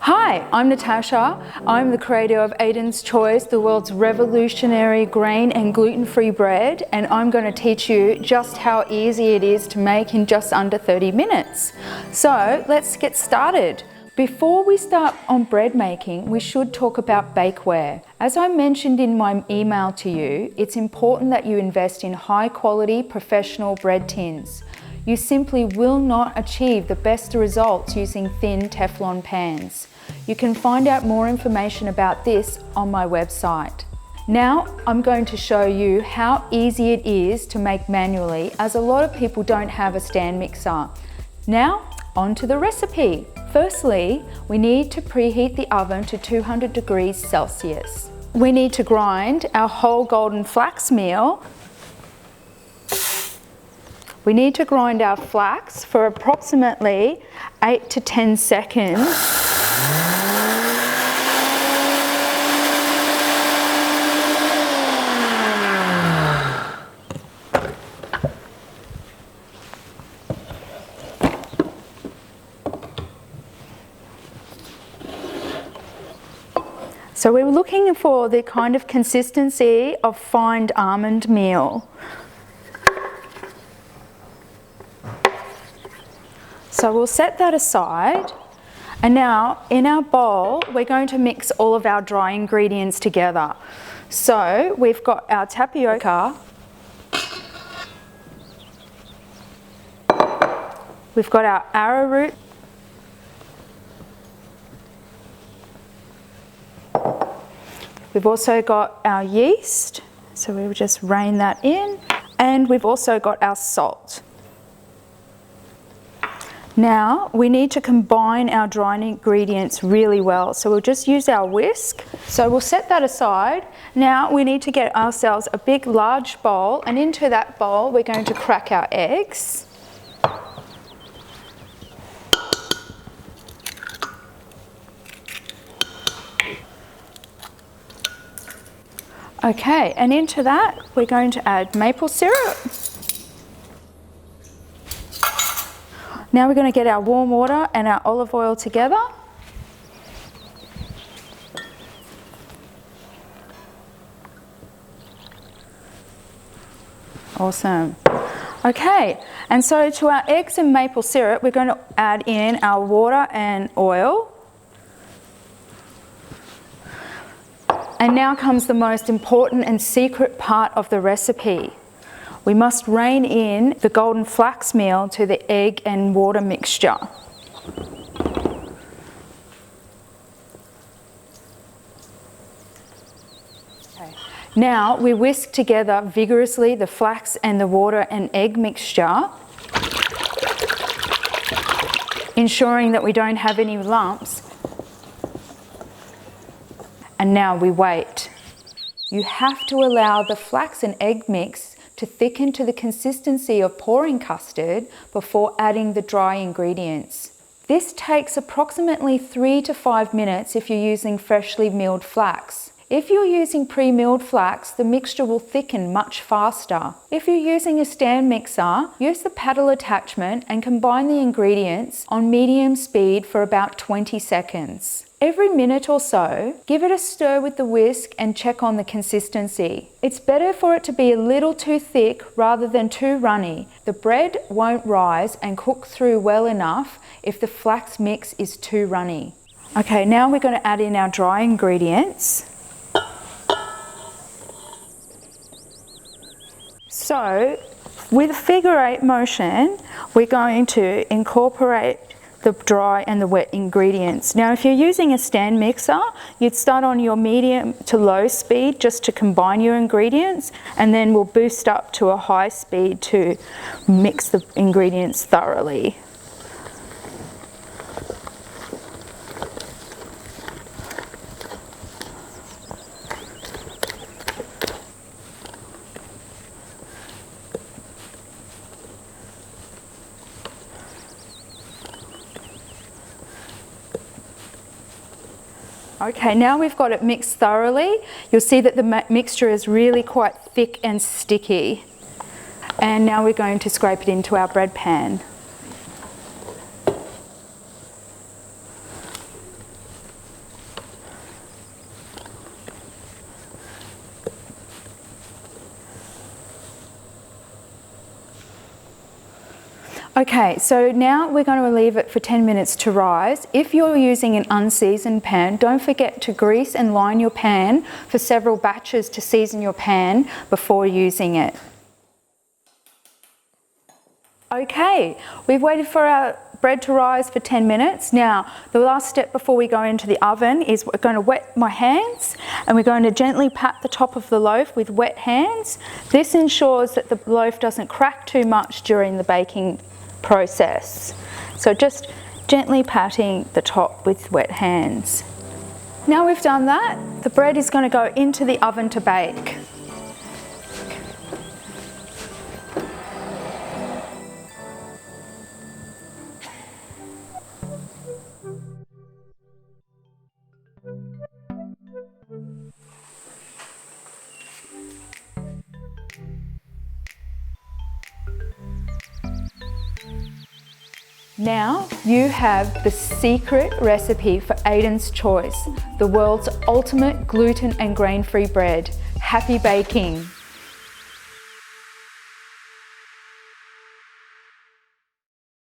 Hi, I'm Natasha. I'm the creator of Aden's Choice, the world's revolutionary grain and gluten-free bread, and I'm going to teach you just how easy it is to make in just under 30 minutes. So let's get started. Before we start on bread making, we should talk about bakeware. As I mentioned in my email to you, it's important that you invest in high quality professional bread tins. You simply will not achieve the best results using thin Teflon pans. You can find out more information about this on my website. Now I'm going to show you how easy it is to make manually, as a lot of people don't have a stand mixer. Now on to the recipe. Firstly, we need to preheat the oven to 200 degrees Celsius. We need to grind our whole golden flax meal. We need to grind our flax for approximately 8 to 10 seconds. So we're looking for the kind of consistency of fine almond meal. So we'll set that aside, and now in our bowl we're going to mix all of our dry ingredients together. So we've got our tapioca, we've got our arrowroot, we've also got our yeast, so we will just rain that in, and we've also got our salt. Now we need to combine our dry ingredients really well, so we'll just use our whisk. So we'll set that aside. Now we need to get ourselves a big large bowl, and into that bowl we're going to crack our eggs. Okay, and into that we're going to add maple syrup. Now we're going to get our warm water and our olive oil together. Awesome. Okay, and so to our eggs and maple syrup, we're going to add in our water and oil. And now comes the most important and secret part of the recipe. We must rain in the golden flax meal to the egg and water mixture. Okay. Now we whisk together vigorously the flax and the water and egg mixture, ensuring that we don't have any lumps. And now we wait. You have to allow the flax and egg mix to thicken to the consistency of pouring custard before adding the dry ingredients. This takes approximately 3 to 5 minutes if you're using freshly milled flax. If you're using pre-milled flax, the mixture will thicken much faster. If you're using a stand mixer, use the paddle attachment and combine the ingredients on medium speed for about 20 seconds. Every minute or so, give it a stir with the whisk and check on the consistency. It's better for it to be a little too thick rather than too runny. The bread won't rise and cook through well enough if the flax mix is too runny. Okay, now we're going to add in our dry ingredients. So, with a figure-8 motion, we're going to incorporate the dry and the wet ingredients. Now if you're using a stand mixer, you'd start on your medium to low speed just to combine your ingredients, and then we'll boost up to a high speed to mix the ingredients thoroughly. Okay, now we've got it mixed thoroughly. You'll see that the mixture is really quite thick and sticky. And now we're going to scrape it into our bread pan. Okay, so now we're going to leave it for 10 minutes to rise. If you're using an unseasoned pan, don't forget to grease and line your pan for several batches to season your pan before using it. Okay, we've waited for our bread to rise for 10 minutes. Now, the last step before we go into the oven is we're going to wet my hands and we're going to gently pat the top of the loaf with wet hands. This ensures that the loaf doesn't crack too much during the baking process. So just gently patting the top with wet hands. Now we've done that, the bread is going to go into the oven to bake. Now you have the secret recipe for Aden's Choice, the world's ultimate gluten and grain-free bread. Happy baking!